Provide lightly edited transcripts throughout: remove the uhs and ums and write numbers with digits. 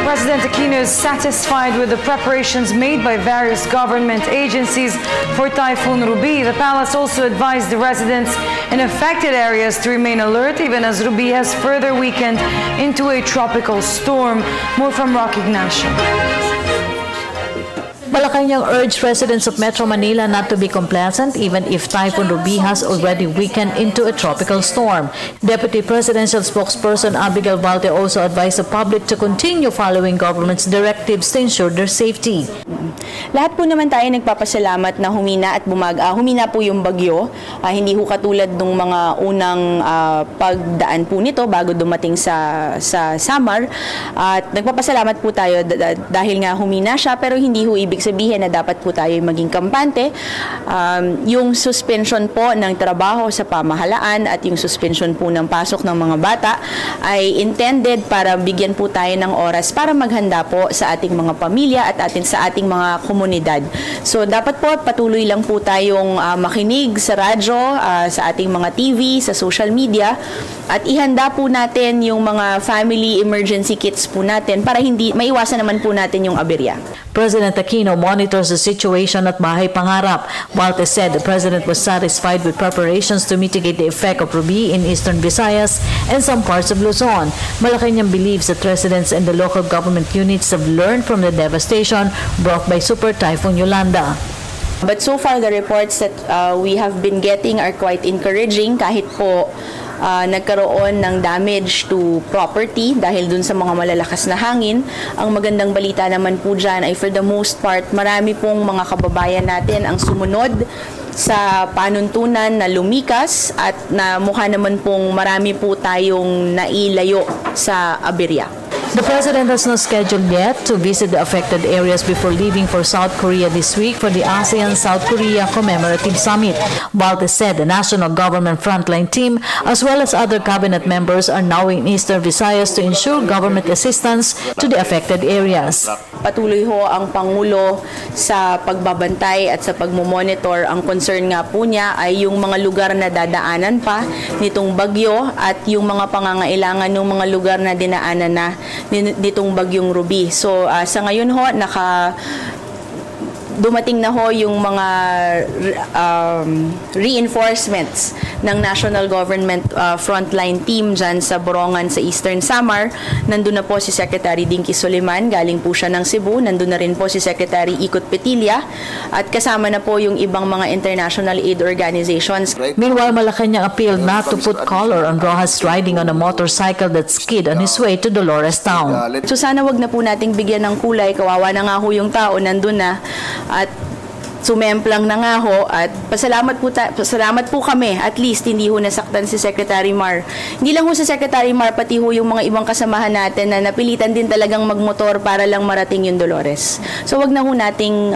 President Aquino is satisfied with the preparations made by various government agencies for Typhoon Ruby. The palace also advised the residents in affected areas to remain alert even as Ruby has further weakened into a tropical storm. More from Rocky Ignacio. Malacanang urged residents of Metro Manila not to be complacent even if Typhoon Ruby has already weakened into a tropical storm. Deputy Presidential Spokesperson Abigail Valte also advised the public to continue following government's directives to ensure their safety. Lahat po naman tayo nagpapasalamat na humina po yung bagyo. Hindi ho katulad ng mga unang pagdaan po nito bago dumating sa Samar. At nagpapasalamat po tayo dahil nga humina siya, pero hindi ho ibig sabihin na dapat po tayo maging kampante. Yung suspension po ng trabaho sa pamahalaan at yung suspension po ng pasok ng mga bata ay intended para bigyan po tayo ng oras para maghanda po sa ating mga pamilya at sa ating mga komunidad. So dapat po patuloy lang po tayong makinig sa radyo, sa ating mga TV, sa social media, at ihanda po natin yung mga family emergency kits po natin para hindi maiwasan naman po natin yung aberya. President Aquino monitors the situation at Bahay Pangarap. Valte said the president was satisfied with preparations to mitigate the effect of Ruby in eastern Visayas and some parts of Luzon. Malacanang believes that residents and the local government units have learned from the devastation brought by Super Typhoon Yolanda. But so far, the reports that we have been getting are quite encouraging kahit po nagkaroon ng damage to property dahil dun sa mga malalakas na hangin. Ang magandang balita naman po dyan ay for the most part, marami pong mga kababayan natin ang sumunod sa panuntunan na lumikas at na mukha naman pong marami po tayong nailayo sa aberya. The president has not scheduled yet to visit the affected areas before leaving for South Korea this week for the ASEAN-South Korea Commemorative Summit. Valte said the national government frontline team as well as other cabinet members are now in Eastern Visayas to ensure government assistance to the affected areas. Patuloy ho ang Pangulo sa pagbabantay at sa pagmomonitor. Ang concern nga po niya ay yung mga lugar na dadaanan pa nitong bagyo at yung mga pangangailangan ng mga lugar na dinaanan na nitong bagyong Ruby. So sa ngayon ho, dumating na ho yung mga reinforcements ng national government frontline team dyan sa Borongan sa Eastern Samar. Nandun na po si Secretary Dinky Soliman, galing po siya ng Cebu. Nandun na rin po si Secretary Ikot Petilla at kasama na po yung ibang mga international aid organizations. Meanwhile, Malacanang appealed not to put color on Rojas riding on a motorcycle that skid on his way to Dolores Town. So sana wag na po nating bigyan ng kulay. Kawawa na nga ho yung tao, nandun na. At sumemplang na nga ho at pasalamat po kami, at least hindi ho nasaktan si Secretary Mar. Hindi lang ho si Secretary Mar, pati ho yung mga ibang kasamahan natin na napilitan din talagang magmotor para lang marating yung Dolores. So wag na ho nating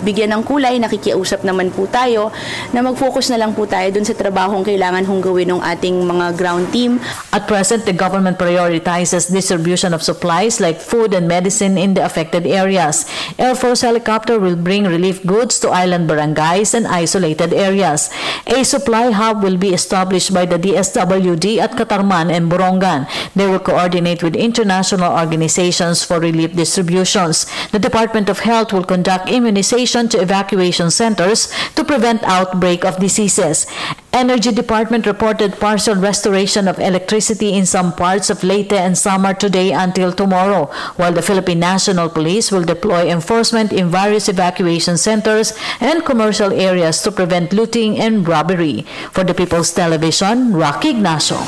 bigyan ng kulay, nakikiusap naman po tayo na mag-focus na lang po tayo dun sa trabahong kailangan hong gawin ng ating mga ground team. At present, the government prioritizes distribution of supplies like food and medicine in the affected areas. Air Force helicopter will bring relief goods to island barangays and isolated areas. A supply hub will be established by the DSWD at Catarman and Borongan. They will coordinate with international organizations for relief distributions. The Department of Health will conduct immunization to evacuation centers to prevent outbreak of diseases. Energy Department reported partial restoration of electricity in some parts of Leyte and Samar today until tomorrow, while the Philippine National Police will deploy enforcement in various evacuation centers and commercial areas to prevent looting and robbery. For the People's Television, Rocky Ignacio.